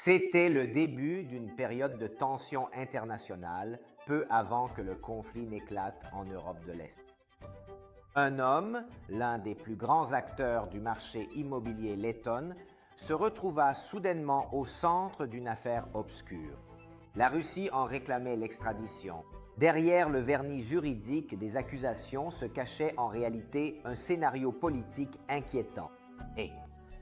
C'était le début d'une période de tension internationale, peu avant que le conflit n'éclate en Europe de l'Est. Un homme, l'un des plus grands acteurs du marché immobilier letton, se retrouva soudainement au centre d'une affaire obscure. La Russie en réclamait l'extradition. Derrière le vernis juridique des accusations se cachait en réalité un scénario politique inquiétant. Et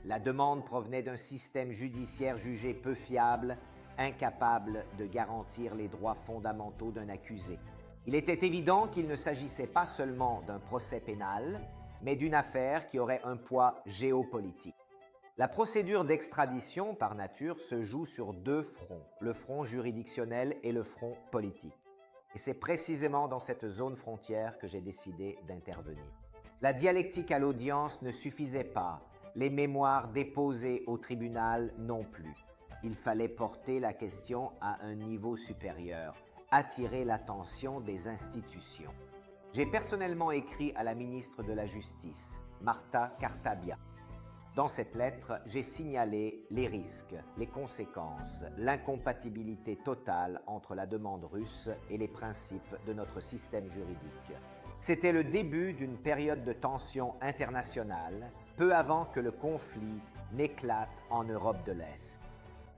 la demande provenait d'un système judiciaire jugé peu fiable, incapable de garantir les droits fondamentaux d'un accusé. Il était évident qu'il ne s'agissait pas seulement d'un procès pénal, mais d'une affaire qui aurait un poids géopolitique. La procédure d'extradition, par nature, se joue sur deux fronts, le front juridictionnel et le front politique. Et c'est précisément dans cette zone frontière que j'ai décidé d'intervenir. La dialectique à l'audience ne suffisait pas, les mémoires déposées au tribunal non plus. Il fallait porter la question à un niveau supérieur, attirer l'attention des institutions. J'ai personnellement écrit à la ministre de la Justice, Marta Cartabia. Dans cette lettre, j'ai signalé les risques, les conséquences, l'incompatibilité totale entre la demande russe et les principes de notre système juridique. C'était le début d'une période de tension internationale, peu avant que le conflit n'éclate en Europe de l'Est.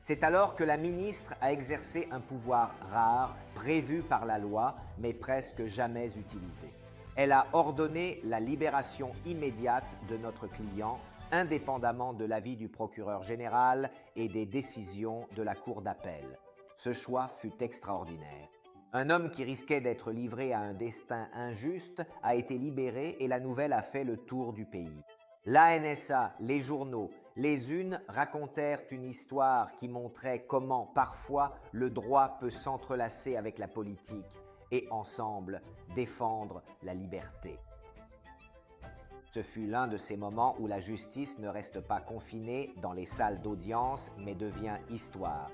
C'est alors que la ministre a exercé un pouvoir rare, prévu par la loi, mais presque jamais utilisé. Elle a ordonné la libération immédiate de notre client, indépendamment de l'avis du procureur général et des décisions de la cour d'appel. Ce choix fut extraordinaire. Un homme qui risquait d'être livré à un destin injuste a été libéré et la nouvelle a fait le tour du pays. L'ANSA, les journaux, les unes racontèrent une histoire qui montrait comment parfois le droit peut s'entrelacer avec la politique et ensemble défendre la liberté. Ce fut l'un de ces moments où la justice ne reste pas confinée dans les salles d'audience mais devient histoire.